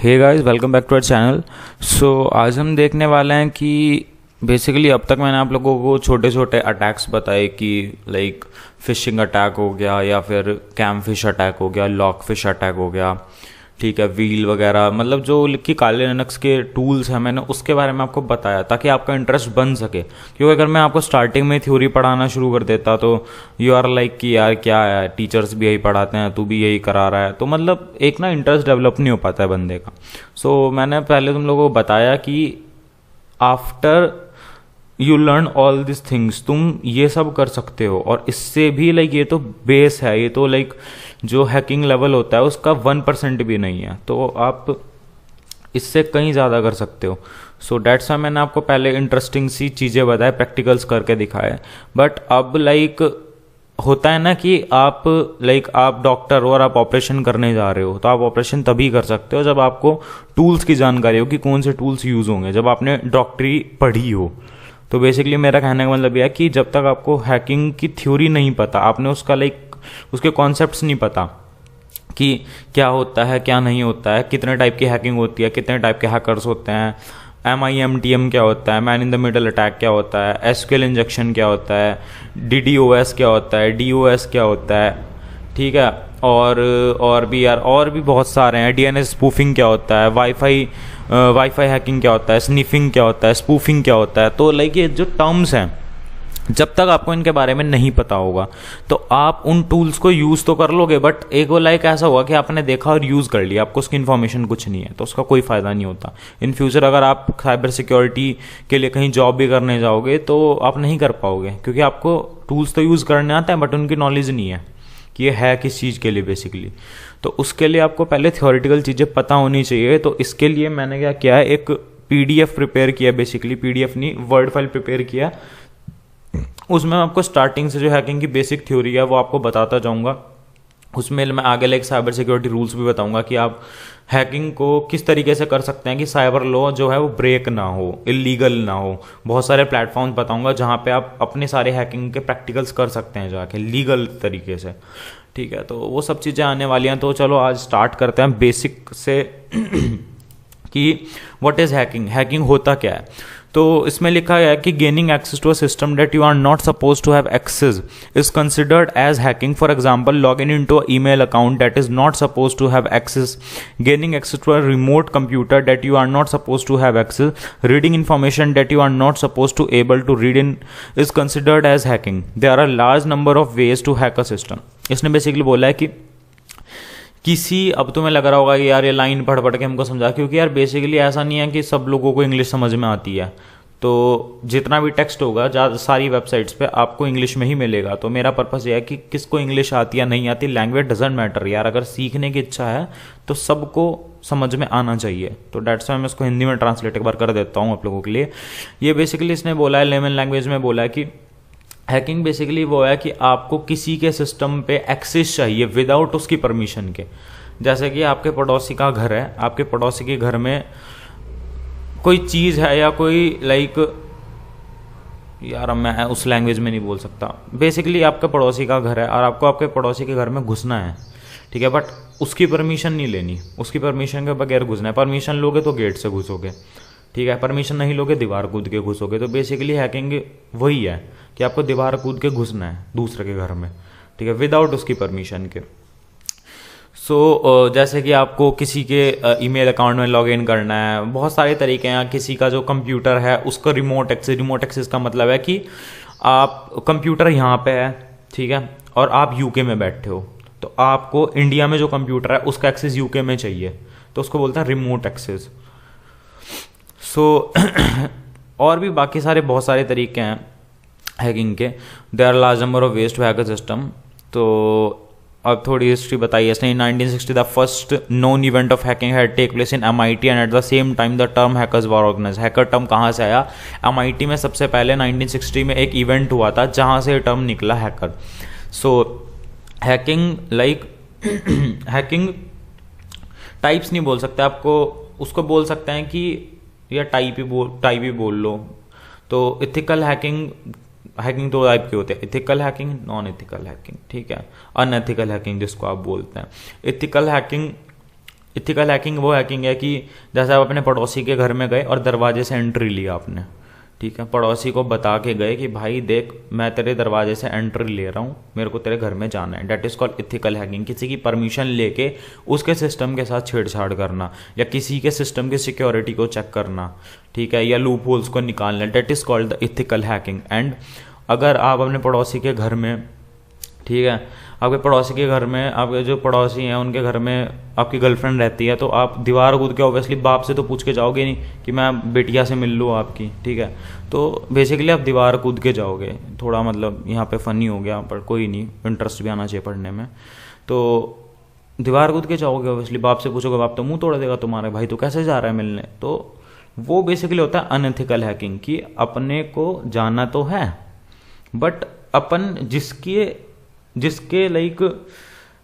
Hey guys, welcome back to our channel. आज हम देखने वाले हैं कि बेसिकली अब तक मैंने आप लोगों को छोटे छोटे अटैक्स बताए कि लाइक फिशिंग अटैक हो गया या फिर कैम फिश अटैक हो गया, लॉक फिश अटैक हो गया, ठीक है, व्हील वगैरह, मतलब जो कि काले लिनक्स के टूल्स हैं मैंने उसके बारे में आपको बताया ताकि आपका इंटरेस्ट बन सके। क्योंकि अगर मैं आपको स्टार्टिंग में थ्योरी पढ़ाना शुरू कर देता तो यू आर लाइक कि यार क्या है, टीचर्स भी यही पढ़ाते हैं, तू भी यही करा रहा है, तो मतलब एक ना इंटरेस्ट डेवलप नहीं हो पाता है बंदे का। मैंने पहले तुम लोगों को बताया कि after you learn all this things तुम ये सब कर सकते हो, और इससे भी लाइक ये तो बेस है, ये तो लाइक जो हैकिंग लेवल होता है उसका 1% भी नहीं है, तो आप इससे कहीं ज़्यादा कर सकते हो। डेट्स वाई मैंने आपको पहले इंटरेस्टिंग सी चीज़ें बताए, प्रैक्टिकल्स करके दिखाए। बट अब लाइक होता है ना कि आप डॉक्टर हो और आप ऑपरेशन करने जा रहे हो, तो आप ऑपरेशन तभी कर सकते हो जब आपको टूल्स की जानकारी हो कि कौन से टूल्स यूज़ होंगे, जब आपने डॉक्टरी पढ़ी हो। तो बेसिकली मेरा कहने का मतलब यह है कि जब तक आपको हैकिंग की थ्योरी नहीं पता, आपने उसका उसके कॉन्सेप्ट्स नहीं पता कि क्या होता है क्या नहीं होता है, कितने टाइप की हैकिंग होती है, कितने टाइप के हैकर्स होते हैं, MIMTM क्या होता है, man in the middle attack क्या होता है, SQL इंजेक्शन क्या होता है, DDoS क्या होता है, DOS क्या होता है, ठीक है, और भी बहुत सारे हैं, DNS स्पूफिंग क्या होता है, वाईफाई हैकिंग क्या होता है, स्निफिंग क्या होता है, स्पूफिंग क्या होता है। तो लाइक ये जो टर्म्स हैं, जब तक आपको इनके बारे में नहीं पता होगा तो आप उन टूल्स को यूज़ तो कर लोगे, बट एक वो लाइक ऐसा होगा कि आपने देखा और यूज़ कर लिया, आपको उसकी इन्फॉर्मेशन कुछ नहीं है, तो उसका कोई फ़ायदा नहीं होता। इन फ्यूचर अगर आप साइबर सिक्योरिटी के लिए कहीं जॉब भी करने जाओगे तो आप नहीं कर पाओगे, क्योंकि आपको टूल्स तो यूज़ करने आते हैं बट उनकी नॉलेज नहीं है कि ये है किस चीज़ के लिए बेसिकली। तो उसके लिए आपको पहले थ्योरेटिकल चीज़ें पता होनी चाहिए। तो इसके लिए मैंने क्या किया है, एक PDF प्रिपेयर किया, बेसिकली PDF नहीं, वर्ड फाइल प्रिपेयर किया। उसमें आपको स्टार्टिंग से जो हैकिंग की बेसिक थ्योरी है वो आपको बताता जाऊंगा। उसमें मैं आगे लाइक साइबर सिक्योरिटी रूल्स भी बताऊंगा कि आप हैकिंग को किस तरीके से कर सकते हैं कि साइबर लॉ जो है वो ब्रेक ना हो, इलीगल ना हो। बहुत सारे प्लेटफॉर्म्स बताऊंगा जहां पे आप अपने सारे हैकिंग के प्रैक्टिकल्स कर सकते हैं जाके लीगल तरीके से, ठीक है। तो वो सब चीज़ें आने वाली हैं। तो चलो आज स्टार्ट करते हैं बेसिक से कि व्हाट इज़ हैकिंग, हैकिंग होता क्या है। तो इसमें लिखा गया है कि gaining access to a system that you are not suppose to have access is considered as hacking. For example, login into a email account that is not suppose to have access, gaining access to a remote computer that you are not suppose to have access, reading information that you are not suppose to able to read in is considered as hacking. There are a large number of ways to hack a system. इसने basically बोला है कि अब तुम्हें लग रहा होगा कि यार ये लाइन पढ़ पढ़ के हमको समझा, क्योंकि यार बेसिकली ऐसा नहीं है कि सब लोगों को इंग्लिश समझ में आती है। तो जितना भी टेक्स्ट होगा सारी वेबसाइट्स पे आपको इंग्लिश में ही मिलेगा। तो मेरा पर्पस ये है कि किसको इंग्लिश आती है नहीं आती, लैंग्वेज डजेंट मैटर यार, अगर सीखने की इच्छा है तो सबको समझ में आना चाहिए। तो डेट्स वाई मैं इसको हिंदी में ट्रांसलेट एक बार कर देता हूँ आप लोगों के लिए। ये बेसिकली इसने बोला है, लेमन लैंग्वेज में बोला है कि हैकिंग बेसिकली वो है कि आपको किसी के सिस्टम पे एक्सेस चाहिए विदाउट उसकी परमिशन के। जैसे कि आपके पड़ोसी का घर है, आपके पड़ोसी के घर में कोई चीज़ है या कोई यार मैं उस लैंग्वेज में नहीं बोल सकता। बेसिकली आपके पड़ोसी का घर है और आपको आपके पड़ोसी के घर में घुसना है, ठीक है, बट उसकी परमिशन नहीं लेनी, उसकी परमिशन के बगैर घुसना है। परमिशन लोगे तो गेट से घुसोगे, ठीक है, परमिशन नहीं लोगे दीवार कूद के घुसोगे। तो बेसिकली हैकिंग वही है कि आपको दीवार कूद के घुसना है दूसरे के घर में, ठीक है, विदाउट उसकी परमिशन के। जैसे कि आपको किसी के ईमेल अकाउंट में लॉगिन करना है, बहुत सारे तरीके हैं। किसी का जो कंप्यूटर है उसका रिमोट एक्सेस का मतलब है कि आप कंप्यूटर यहाँ पे है, ठीक है, और आप यूके में बैठे हो, तो आपको इंडिया में जो कंप्यूटर है उसका एक्सेस यूके में चाहिए, तो उसको बोलते हैं रिमोट एक्सेस। और भी बाकी सारे बहुत सारे तरीके हैं हैकिंग के। There are large number of ways to hack a system. तो अब थोड़ी हिस्ट्री बताइए इसने। In 1960 the first known event of hacking had take place in MIT and at the same time the term hackers were organise. Hacker term कहाँ से आया? MIT में सबसे पहले 1960 में एक इवेंट हुआ था जहाँ से टर्म निकला हैकर। हैकिंग हैकिंग टाइप्स नहीं बोल सकते, आपको उसको बोल सकते हैं कि या टाइप ही बोल लो। तो इथिकल हैकिंग दो टाइप के होते हैं, ethical hacking, non ethical hacking, ठीक है, अनएथिकल हैकिंग जिसको आप बोलते हैं। इथिकल हैकिंग इथिकल हैकिंग वो हैकिंग है कि जैसे आप अपने पड़ोसी के घर में गए और दरवाजे से एंट्री लिया आपने, ठीक है, पड़ोसी को बता के गए कि भाई देख मैं तेरे दरवाजे से एंट्री ले रहा हूँ, मेरे को तेरे घर में जाना है। That is called ethical hacking. किसी की परमिशन लेके उसके सिस्टम के साथ छेड़छाड़ करना या किसी के सिस्टम की सिक्योरिटी को चेक करना, ठीक है, या लूप होल्स को निकालना, that is called the ethical hacking. And अगर आप अपने पड़ोसी के घर में, ठीक है, आपके पड़ोसी के घर में, आपके जो पड़ोसी हैं उनके घर में आपकी गर्लफ्रेंड रहती है, तो आप दीवार कूद के ऑब्वियसली बाप से तो पूछ के जाओगे नहीं कि मैं बेटिया से मिल लूँ आपकी, ठीक है। तो बेसिकली आप दीवार कूद के जाओगे। थोड़ा मतलब यहाँ पे फ़नी हो गया पर कोई नहीं, इंटरेस्ट भी आना चाहिए पढ़ने में। तो दीवार कूद के जाओगे ऑब्वियसली, बाप से पूछोगे, बाप तो मुंह तोड़ देगा तुम्हारे, भाई तो कैसे जा रहा है मिलने। तो वो बेसिकली होता है अनएथिकल हैकिंग कि अपने को जाना तो है बट अपन जिसके लाइक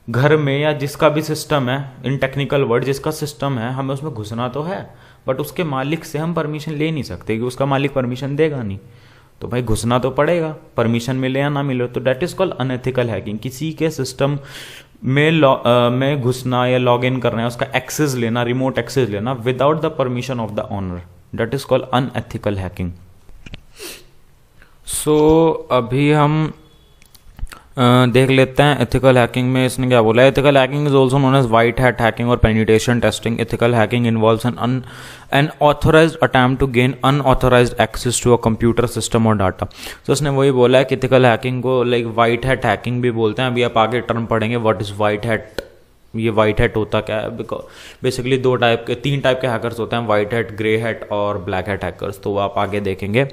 घर में या जिसका भी सिस्टम है, इन टेक्निकल वर्ड जिसका सिस्टम है, हमें उसमें घुसना तो है बट उसके मालिक से हम परमिशन ले नहीं सकते कि उसका मालिक परमिशन देगा नहीं। तो भाई घुसना तो पड़ेगा, परमिशन मिले या ना मिले। तो that is called unethical hacking. किसी के सिस्टम में घुसना या लॉग इन करना है, उसका एक्सेस लेना, रिमोट एक्सेस लेना without the permission of the owner, that is called unethical hacking. So अभी हम देख लेते हैं एथिकल हैकिंग में इसने क्या बोला है। Ethical hacking is also known as white hat hacking और penetration testing. Ethical hacking involves an authorized attempt to gain unauthorized access to a computer system और डाटा। तो उसने वही बोला है कि एथिकल हैकिंग को लाइक व्हाइट हैट हैकिंग भी बोलते हैं। अभी आप आगे टर्म पढ़ेंगे व्हाट इज व्हाइट हैट, ये व्हाइट हैट होता क्या है। बेसिकली तीन टाइप के हैकर्स होते हैं, व्हाइट हैट, ग्रे हैट और ब्लैक हैट हैकर्स। तो वो आप आगे देखेंगे।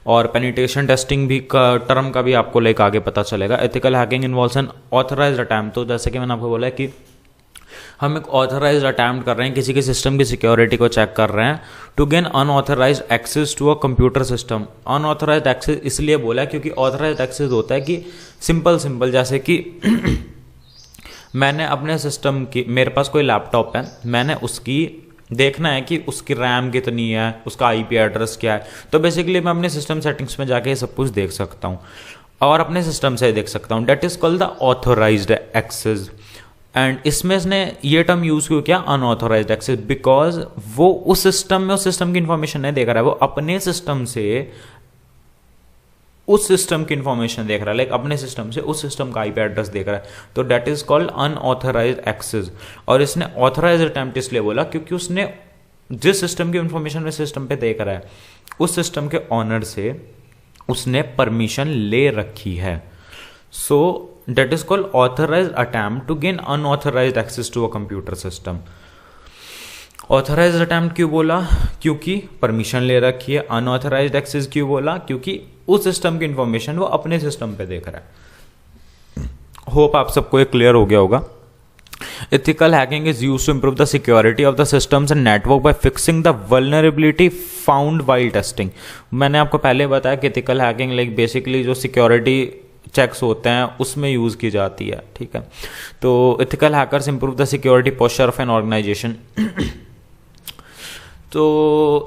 और पेनिट्रेशन टेस्टिंग भी टर्म का भी आपको लाइक आगे पता चलेगा। Ethical hacking involves N authorised attempt. तो जैसे कि मैंने आपको बोला है कि हम एक ऑथराइज्ड अटैम्प्ट कर रहे हैं, किसी के सिस्टम की सिक्योरिटी को चेक कर रहे हैं to gain unauthorised access to a computer system. Unauthorised access इसलिए बोला है क्योंकि ऑथराइज्ड एक्सेस होता है कि सिंपल जैसे कि मैंने अपने सिस्टम की, मेरे पास कोई लैपटॉप है, मैंने उसकी देखना है कि उसकी रैम कितनी है, उसका आईपी एड्रेस क्या है। तो बेसिकली मैं अपने सिस्टम सेटिंग्स में जाके ये सब कुछ देख सकता हूँ और अपने सिस्टम से देख सकता हूँ। That is called the authorised access. And इसमें इसने ये टर्म यूज क्यों किया अनऑथोराइज्ड एक्सेस, बिकॉज वो उस सिस्टम की इंफॉर्मेशन नहीं देख रहा है, वो अपने सिस्टम से उस सिस्टम की इंफॉर्मेशन देख रहा है, लाइक अपने सिस्टम से उस सिस्टम का आईपी एड्रेस देख रहा है। तो that is called unauthorised access. और इसने ऑथराइज्ड अटेम्प्ट इसलिए बोला क्योंकि उसने जिस सिस्टम की इंफॉर्मेशन में सिस्टम पे देख रहा है उस सिस्टम के ऑनर से उसने परमिशन ले रखी है। So that is called authorized attempt to gain unauthorised access to a computer system. Authorized attempt क्यों बोला, क्योंकि परमिशन ले रखी है। अनऑथराइज्ड एक्सेस क्यों बोला, क्योंकि उस सिस्टम की इंफॉर्मेशन वो अपने सिस्टम पे देख रहा है। होप आप सबको ये क्लियर हो गया होगा। Ethical hacking is used to improve the security of the systems and network by fixing the vulnerability found while testing. मैंने आपको पहले बताया कि एथिकल हैकिंग लाइक बेसिकली जो सिक्योरिटी चेक्स होते हैं उसमें यूज की जाती है, ठीक है। तो ethical hackers improve the security posture of an organisation. तो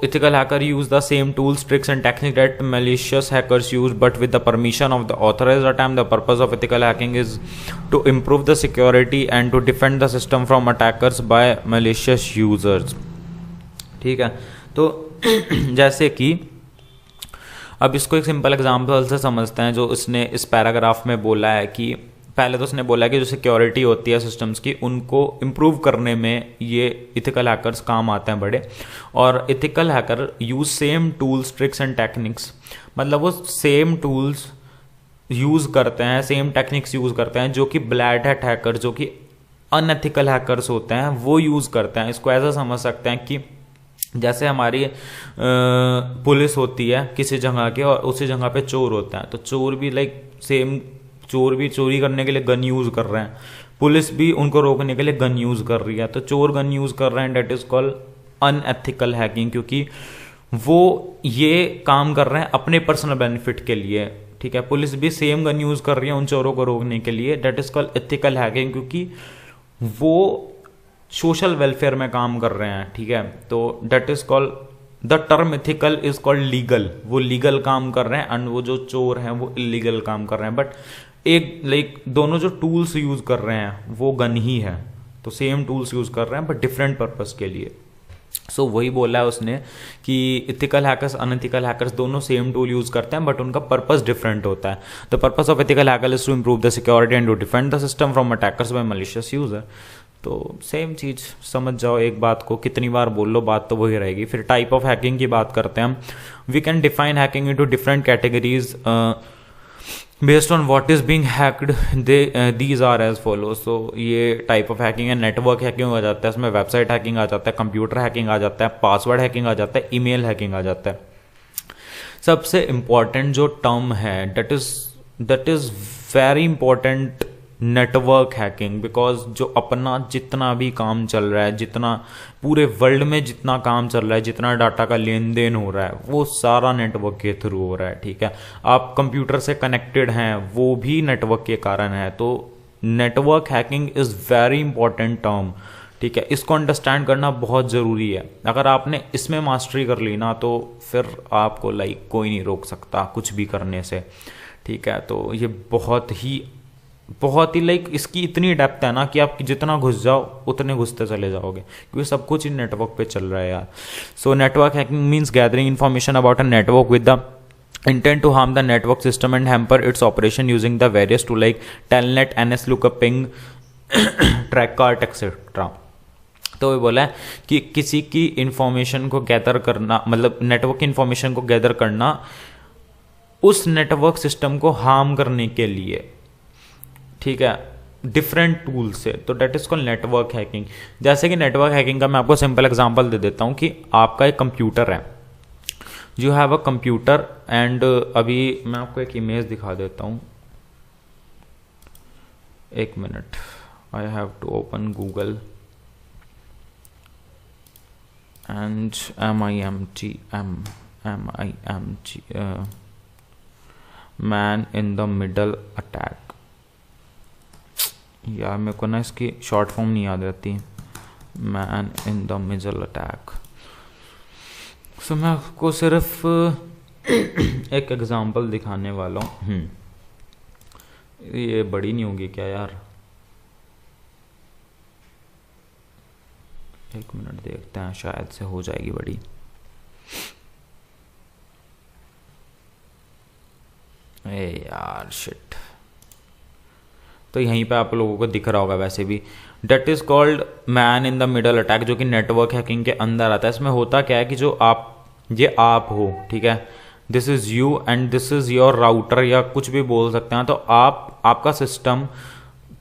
ethical hacker use the same tools, tricks and techniques that malicious hackers use, but with the permission of the authorized attempt. The purpose of ethical hacking is to improve the security and to defend the system from attackers by malicious users. ठीक है, तो जैसे कि अब इसको एक simple example से समझते हैं। जो इसने इस पैराग्राफ में बोला है कि पहले तो उसने बोला कि जो सिक्योरिटी होती है सिस्टम्स की उनको इम्प्रूव करने में ये इथिकल हैकर्स काम आते हैं बड़े। और ethical hacker use same tools, tricks and techniques, मतलब वो सेम टूल्स यूज करते हैं, सेम टेक्निक्स यूज करते हैं जो कि ब्लैक हैट हैकर, जो कि अनएथिकल हैकर्स होते हैं, वो यूज करते हैं। इसको ऐसा समझ सकते हैं कि जैसे हमारी पुलिस होती है किसी जगह के और उसी जगह पे चोर होता है, तो चोर भी लाइक सेम, चोर भी चोरी करने के लिए गन यूज कर रहे हैं, पुलिस भी उनको रोकने के लिए गन यूज कर रही है। तो चोर गन यूज कर रहे हैं, that is called unethical hacking, क्योंकि वो ये काम कर रहे हैं अपने पर्सनल बेनिफिट के लिए, ठीक है। पुलिस भी सेम गन यूज कर रही है उन चोरों को रोकने के लिए, that is called ethical hacking, क्योंकि वो सोशल वेलफेयर में काम कर रहे हैं, ठीक है। तो that is called the term ethical is called legal, वो लीगल काम कर रहे हैं एंड वो जो चोर हैं वो इलीगल काम कर रहे हैं। बट एक लाइक दोनों जो टूल्स यूज कर रहे हैं वो गन ही है, तो सेम टूल्स यूज़ कर रहे हैं बट डिफरेंट पर्पस के लिए। सो वही बोला है उसने कि इथिकल हैकर्स अनइथिकल हैकर्स दोनों सेम टूल यूज़ करते हैं बट उनका पर्पस डिफरेंट होता है। The purpose of ethical hacker is to improve the security and to defend the system from attackers by malicious user. तो सेम चीज़ समझ जाओ, एक बात को कितनी बार बोल लो बात तो वही रहेगी। फिर टाइप ऑफ हैकिंग की बात करते हैं हम। We can define hacking into different categories based on what is being hacked, these are as follow. So ये टाइप ऑफ हैकिंग है। नेटवर्क हैकिंग आ जाता है, इसमें वेबसाइट हैकिंग आ जाता है, कंप्यूटर हैकिंग आ जाता है, पासवर्ड हैकिंग आ जाता है, ईमेल हैकिंग आ जाता है। सबसे इंपॉर्टेंट जो टर्म है that is very important, network hacking. Because जो अपना जितना भी काम चल रहा है, जितना पूरे वर्ल्ड में जितना काम चल रहा है, जितना डाटा का लेन देन हो रहा है, वो सारा नेटवर्क के थ्रू हो रहा है। ठीक है, आप कंप्यूटर से कनेक्टेड हैं वो भी नेटवर्क के कारण है। तो network hacking is very important term. ठीक है, इसको अंडरस्टैंड करना बहुत ज़रूरी है। अगर आपने इसमें मास्टरी कर ली ना तो फिर आपको कोई नहीं रोक सकता कुछ भी करने से। ठीक है, तो ये बहुत ही इसकी इतनी डेप्थ है ना कि आप जितना घुस जाओ उतने घुसते चले जाओगे, क्योंकि सब कुछ इन नेटवर्क पे चल रहा है यार। So network hacking means gathering information about a network with the intent to harm the network system and hamper its operation using the various tool like telnet, nslookup, ping, trackcart etc. तो ये बोला है कि किसी की information को gather करना, मतलब नेटवर्क की इंफॉर्मेशन को गैदर करना उस नेटवर्क सिस्टम को हार्म करने के लिए। ठीक है, डिफरेंट टूल से, तो that is called network hacking. जैसे कि नेटवर्क हैकिंग का मैं आपको सिंपल एग्जांपल दे देता हूं कि आपका एक कंप्यूटर है, you have a computer and अभी मैं आपको एक इमेज दिखा देता हूं, एक minute, I have to open Google and MIMT man in the middle attack. यार मेरे को ना इसकी शॉर्ट फॉर्म नहीं याद रहती, man in the middle attack. So मैं आपको सिर्फ एक एग्जांपल दिखाने वाला हूँ। ये बड़ी नहीं होगी क्या यार, एक मिनट देखते हैं, शायद से हो जाएगी बड़ी। ए यार शिट, तो यहीं पे आप लोगों को दिख रहा होगा वैसे भी। That is called man in the middle attack, जो कि नेटवर्क हैकिंग के अंदर आता है। इसमें होता क्या है कि जो ये आप हो, ठीक है, this is you and this is your router या कुछ भी बोल सकते हैं। तो आपका सिस्टम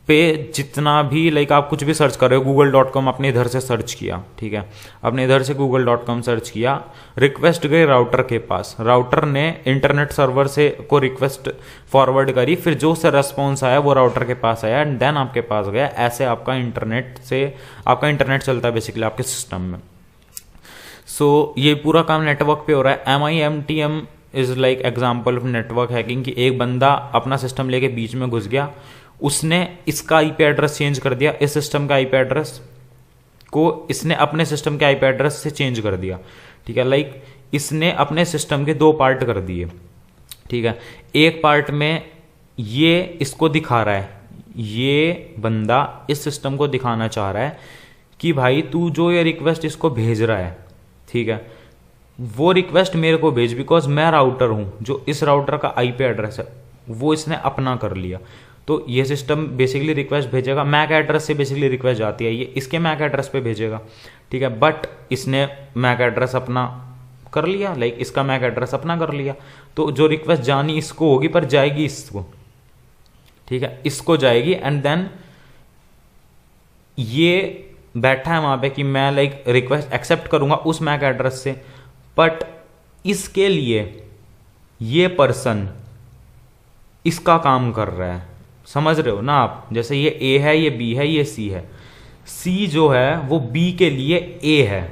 पे जितना भी आप कुछ भी सर्च कर रहे हो, google.com अपने इधर से सर्च किया, ठीक है, अपने इधर से google.com सर्च किया, रिक्वेस्ट गई राउटर के पास, राउटर ने इंटरनेट सर्वर से को रिक्वेस्ट फॉरवर्ड करी, फिर जो से रेस्पॉन्स आया वो राउटर के पास आया एंड देन आपके पास गया। ऐसे आपका इंटरनेट चलता है बेसिकली आपके सिस्टम में। सो ये पूरा काम नेटवर्क पे हो रहा है। MIMTM is like example of network hacking कि एक बंदा अपना सिस्टम लेके बीच में घुस गया, उसने इसका आईपी एड्रेस चेंज कर दिया, इस सिस्टम का आईपी एड्रेस को इसने अपने सिस्टम के आईपी एड्रेस से चेंज कर दिया, ठीक है, इसने अपने सिस्टम के दो पार्ट कर दिए, ठीक है। एक पार्ट में ये इसको दिखा रहा है, ये बंदा इस सिस्टम को दिखाना चाह रहा है कि भाई तू जो ये रिक्वेस्ट इसको भेज रहा है, ठीक है, वो रिक्वेस्ट मेरे को भेज, बिकॉज मैं राउटर हूं, जो इस राउटर का आईपी एड्रेस है वो इसने अपना कर लिया। तो ये सिस्टम बेसिकली रिक्वेस्ट भेजेगा, मैक एड्रेस से बेसिकली रिक्वेस्ट जाती है, ये इसके मैक एड्रेस पे भेजेगा, ठीक है, बट इसने मैक एड्रेस अपना कर लिया, इसका मैक एड्रेस अपना कर लिया, तो जो रिक्वेस्ट जानी इसको होगी पर जाएगी इसको, ठीक है, इसको जाएगी एंड देन ये बैठा है वहां पे कि मैं रिक्वेस्ट एक्सेप्ट करूंगा उस मैक एड्रेस से, बट इसके लिए ये पर्सन इसका काम कर रहा है, समझ रहे हो ना आप, जैसे ये ए है, ये बी है, ये सी है, सी जो है वो बी के लिए ए है,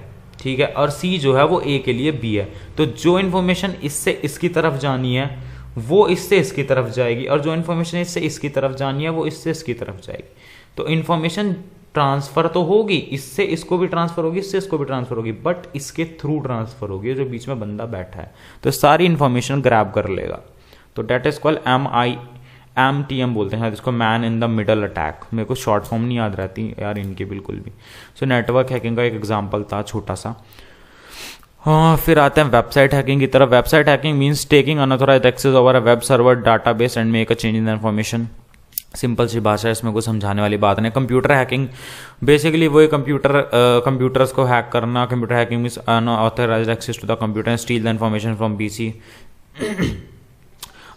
ठीक है, और सी जो है वो ए के लिए बी है। तो जो इन्फॉर्मेशन इससे इसकी तरफ जानी है वो इससे इसकी तरफ जाएगी, और जो इन्फॉर्मेशन इससे इसकी तरफ जानी है वो इससे इसकी तरफ जाएगी। तो इन्फॉर्मेशन ट्रांसफर तो होगी, इससे इसको भी ट्रांसफर होगी, इससे इसको भी ट्रांसफर होगी, बट इसके थ्रू ट्रांसफर होगी, जो बीच में बंदा बैठा है, तो सारी इन्फॉर्मेशन ग्रैब कर लेगा। तो डेट इज कॉल्ड MTM बोलते हैं इसको, man in the middle attack. मेरे को शॉर्ट फॉर्म नहीं याद रहती यार इनकी बिल्कुल भी। सो नेटवर्क हैकिंग का एक एग्जांपल था छोटा सा। हाँ, फिर आते हैं वेबसाइट हैकिंग की तरफ। Website hacking means taking unauthorized access over a web server database and make a change in the information. Simple सी भाषा है, इसमें कोई समझाने वाली बात नहीं। कंप्यूटर हैकिंग बेसिकली वही कंप्यूटर्स को हैक करना। Computer hacking means unauthorized access to the computer and steal the information from PC.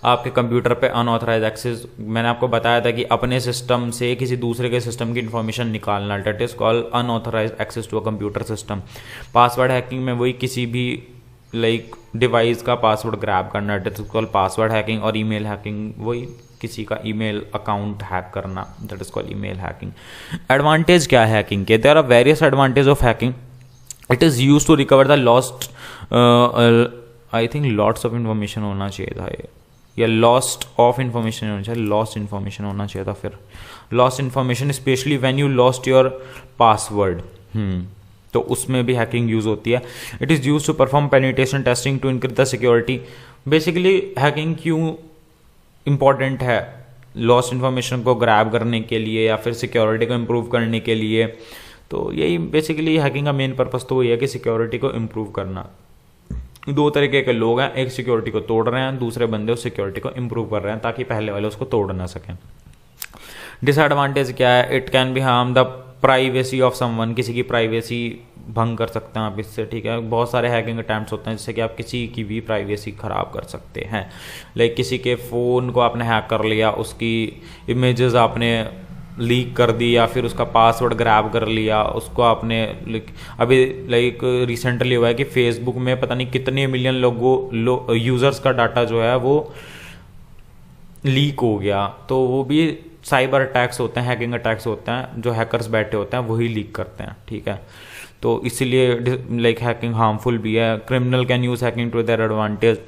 आपके कंप्यूटर पे अनऑथराइज एक्सेस, मैंने आपको बताया था कि अपने सिस्टम से किसी दूसरे के सिस्टम की इन्फॉर्मेशन निकालना, that is called unauthorise access to a computer system. Password hacking में वही किसी भी डिवाइस का पासवर्ड ग्रैब करना, that is called password hacking. और ईमेल हैकिंग वही किसी का ईमेल अकाउंट हैक करना, that is called email hacking. Advantage क्या है हैकिंग के? There are various advantage of hacking. It is use to recover the lost, I think lots of information होना चाहिए था या लॉस्ट ऑफ इन्फॉर्मेशन होना चाहिए, लॉस्ट इन्फॉर्मेशन होना चाहिए था। फिर lost information specially when you lost your password, तो उसमें भी हैकिंग यूज होती है। It is use to perform penetration testing to increase the security. Basically hacking क्यों इंपॉर्टेंट है? लॉस्ट इन्फॉर्मेशन को ग्रैब करने के लिए या फिर सिक्योरिटी को इम्प्रूव करने के लिए। तो यही बेसिकली हैकिंग का मेन पर्पस तो वही है कि सिक्योरिटी को इम्प्रूव करना। दो तरीके के लोग हैं, एक सिक्योरिटी को तोड़ रहे हैं, दूसरे बंदे उस सिक्योरिटी को इम्प्रूव कर रहे हैं ताकि पहले वाले उसको तोड़ ना सकें। डिसएडवांटेज क्या है? It can be harm the privacy of someone. किसी की प्राइवेसी भंग कर सकते हैं आप इससे, ठीक है। बहुत सारे हैकिंग अटैम्प्ट्स होते हैं जिससे कि आप किसी की भी प्राइवेसी ख़राब कर सकते हैं। लाइक किसी के फ़ोन को आपने हैक कर लिया, उसकी इमेजेस आपने लीक कर दी या फिर उसका पासवर्ड ग्रैब कर लिया, उसको आपने अभी रिसेंटली हुआ है कि फेसबुक में पता नहीं कितने मिलियन यूज़र्स का डाटा जो है वो लीक हो गया। तो वो भी साइबर अटैक्स होते हैं, हैकिंग अटैक्स होते हैं, जो हैकर्स बैठे होते हैं वही लीक करते हैं, ठीक है। तो इसीलिए हैकिंग हार्मफुल भी है। Criminal can use hacking to their advantage.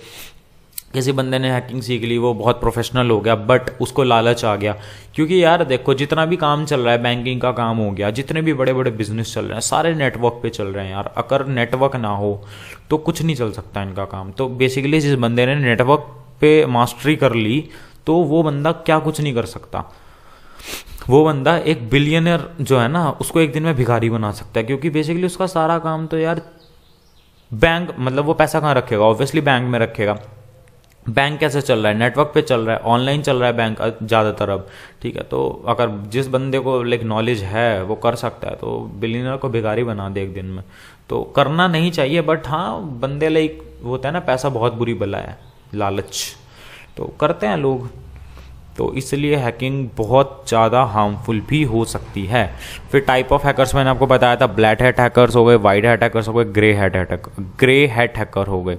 किसी बंदे ने हैकिंग सीख ली, वो बहुत प्रोफेशनल हो गया, बट उसको लालच आ गया। क्योंकि यार देखो, जितना भी काम चल रहा है, बैंकिंग का काम हो गया, जितने भी बड़े बड़े बिजनेस चल रहे हैं, सारे नेटवर्क पे चल रहे हैं यार। अगर नेटवर्क ना हो तो कुछ नहीं चल सकता इनका काम। तो बेसिकली जिस बंदे ने नेटवर्क पे मास्टरी कर ली, तो वो बंदा क्या कुछ नहीं कर सकता। वो बंदा एक बिलियनर जो है ना, उसको एक दिन में भिखारी बना सकता है। क्योंकि बेसिकली उसका सारा काम तो यार बैंक, मतलब वो पैसा कहाँ रखेगा? ऑब्वियसली बैंक में रखेगा। बैंक कैसे चल रहा है? नेटवर्क पे चल रहा है, ऑनलाइन चल रहा है बैंक ज़्यादातर अब, ठीक है। तो अगर जिस बंदे को नॉलेज है वो कर सकता है, तो बिलियनर को भिखारी बना दे एक दिन में। तो करना नहीं चाहिए, बट हाँ बंदे होता है ना, पैसा बहुत बुरी बला है, लालच, तो करते हैं लोग। तो इसलिए हैकिंग बहुत ज़्यादा हार्मफुल भी हो सकती है। फिर टाइप ऑफ हैकर्स मैंने आपको बताया था, ब्लैक हैट हैकर्स हो गए, वाइट हैट हैकर्स हो गए, ग्रे हैट हैकर हो गए।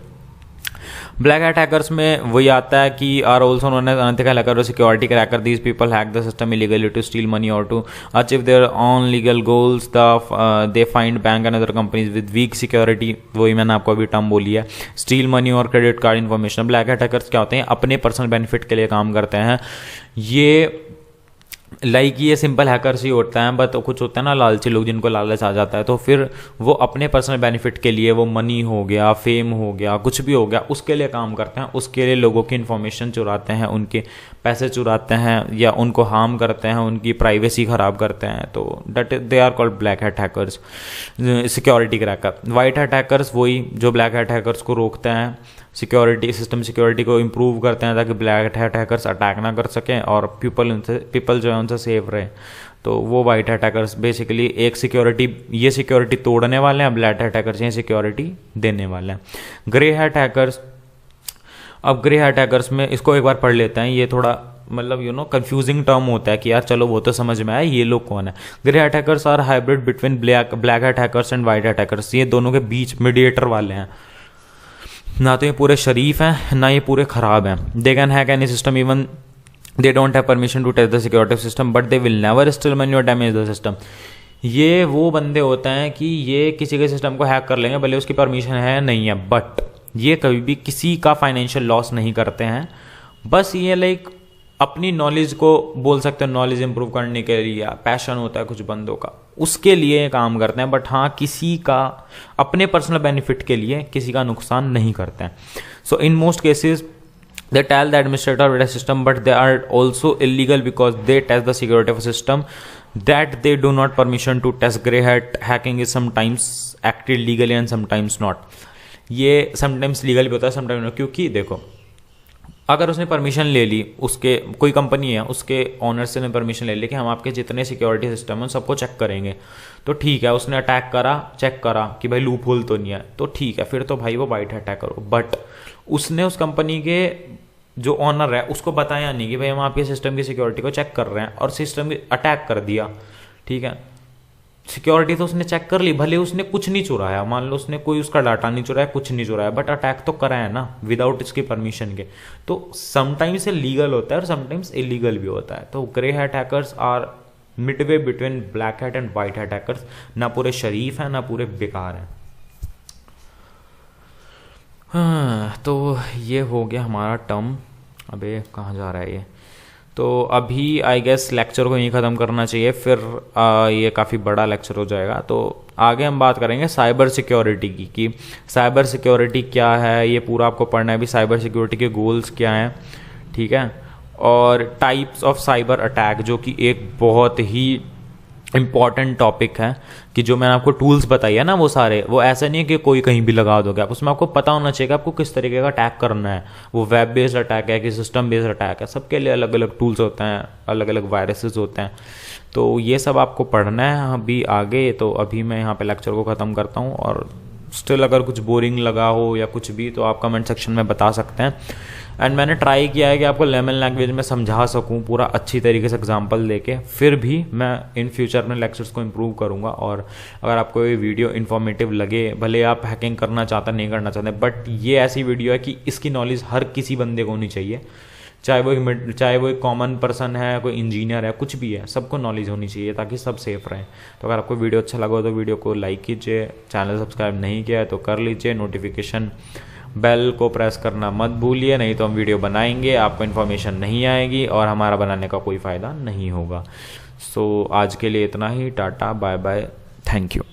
ब्लैक हैट हैकर्स में वही आता है कि are also known as unethical hacker और security cracker. These people hack the system illegally to steal money और to achieve their own legal goals. They find bank and other companies with weak security. वही मैंने आपको अभी term बोली है, steal money और credit card information. Black hat hackers क्या होते हैं? अपने पर्सनल बेनिफिट के लिए काम करते हैं। ये सिंपल हैकर्स ही होता है, बट कुछ होता है ना लालची लोग, जिनको लालच आ जाता है, तो फिर वो अपने पर्सनल बेनिफिट के लिए, वो मनी हो गया, फेम हो गया, कुछ भी हो गया, उसके लिए काम करते हैं। उसके लिए लोगों की इन्फॉर्मेशन चुराते हैं, उनके पैसे चुराते हैं या उनको हार्म करते हैं, उनकी प्राइवेसी ख़राब करते हैं। तो they are called black hat hackers. Security cracker. White hat hackers वही जो ब्लैक हैट हैकर्स को रोकते हैं, सिस्टम सिक्योरिटी को इम्प्रूव करते हैं ताकि ब्लैक हैट हैकर्स अटैक ना कर सकें और पीपल जो है उनसे सेफ रहे। तो वो वाइट हैट हैकर्स बेसिकली ये सिक्योरिटी तोड़ने वाले हैं, ब्लैक हैट हैकर्स ये सिक्योरिटी देने वाले हैं। Grey hat hackers. अब ग्रे हैट हैकर्स में इसको एक बार पढ़ लेते हैं, ये थोड़ा कंफ्यूजिंग टर्म होता है कि यार चलो वो तो समझ में आया, ये लोग कौन है। Grey hat hackers are hybrid between black hat hackers and white hat hackers. ये दोनों के बीच मीडिएटर वाले हैं। ना तो ये पूरे शरीफ हैं, ना ये पूरे ख़राब हैं। They can hack any system even they don't have permission to test the security system, but they will never steal money और डैमेज द सिस्टम। ये वो बंदे होते हैं कि ये किसी के सिस्टम को हैक कर लेंगे, भले उसकी परमिशन है नहीं है, बट ये कभी भी किसी का फाइनेंशियल लॉस नहीं करते हैं। बस ये अपनी नॉलेज को बोल सकते हैं, नॉलेज इंप्रूव करने के लिए पैशन होता है कुछ बंदों का, उसके लिए काम करते हैं। बट हाँ, किसी का अपने पर्सनल बेनिफिट के लिए किसी का नुकसान नहीं करते हैं। So in most cases they tell the administrator of the system, but they are also illegal because they test the security of a system that they do not permission to test. Grey hat hacking is sometimes acted legally and sometimes not. ये sometimes legal भी होता है, sometimes not, क्योंकि देखो अगर उसने permission ले ली, उसके कोई कंपनी है उसके ऑनर से ने परमिशन ले ली कि हम आपके जितने सिक्योरिटी सिस्टम हैं सबको चेक करेंगे, तो ठीक है, उसने अटैक करा, चेक करा कि भाई लूप होल तो नहीं है, तो ठीक है, फिर तो भाई वो बाइट अटैक करो। बट उसने उस कंपनी के जो ऑनर है उसको बताया नहीं कि भाई हम आपके सिस्टम की सिक्योरिटी को चेक कर रहे हैं, और सिस्टम अटैक कर दिया, ठीक है। सिक्योरिटी तो उसने चेक कर ली, भले उसने कुछ नहीं चुराया, मान लो उसने कोई उसका डाटा नहीं चुराया, कुछ नहीं चुराया, बट अटैक तो करा है ना विदाउट इसकी परमिशन के। तो समटाइम्स ये लीगल होता है और समटाइम्स इलीगल भी होता है। तो grey hat hackers are midway between black hat and white hat hackers, ना पूरे शरीफ हैं ना पूरे बेकार हैं। हाँ, तो ये हो गया हमारा टर्म। अबे कहाँ जा रहा है ये? तो अभी आई गेस लेक्चर को यहीं ख़त्म करना चाहिए, फिर ये काफ़ी बड़ा लेक्चर हो जाएगा। तो आगे हम बात करेंगे साइबर सिक्योरिटी की, कि साइबर सिक्योरिटी क्या है, ये पूरा आपको पढ़ना है भी, साइबर सिक्योरिटी के गोल्स क्या हैं, ठीक है, और टाइप्स ऑफ साइबर अटैक, जो कि एक बहुत ही इम्पॉर्टेंट टॉपिक है। कि जो मैंने आपको टूल्स बताई है ना, वो सारे, वो ऐसा नहीं है कि कोई कहीं भी लगा दोगे आप, उसमें आपको पता होना चाहिए कि आपको किस तरीके का अटैक करना है। वो वेब बेस्ड अटैक है कि सिस्टम बेस्ड अटैक है, सबके लिए अलग अलग टूल्स होते हैं, अलग अलग वायरसेस होते हैं। तो ये सब आपको पढ़ना है अभी आगे। तो अभी मैं यहाँ पे लेक्चर को ख़त्म करता हूँ, और स्टिल अगर कुछ बोरिंग लगा हो या कुछ भी तो आप कमेंट सेक्शन में बता सकते हैं। एंड मैंने ट्राई किया है कि आपको लेमन लैंग्वेज में समझा सकूं पूरा अच्छी तरीके से एग्जांपल देके, फिर भी मैं इन फ्यूचर में लेक्चर्स को इम्प्रूव करूंगा। और अगर आपको ये वीडियो इन्फॉर्मेटिव लगे, भले आप हैकिंग करना चाहते नहीं करना चाहते, बट ये ऐसी वीडियो है कि इसकी नॉलेज हर किसी बंदे को होनी चाहिए, चाहे वो एक कॉमन पर्सन है, कोई इंजीनियर है, कुछ भी है, सबको नॉलेज होनी चाहिए ताकि सब सेफ रहें। तो अगर आपको वीडियो अच्छा लगा तो वीडियो को लाइक कीजिए, चैनल सब्सक्राइब नहीं किया है तो कर लीजिए, नोटिफिकेशन बेल को प्रेस करना मत भूलिए, नहीं तो हम वीडियो बनाएंगे आपको इन्फॉर्मेशन नहीं आएगी और हमारा बनाने का कोई फ़ायदा नहीं होगा। सो आज के लिए इतना ही, tata bye bye, thank you.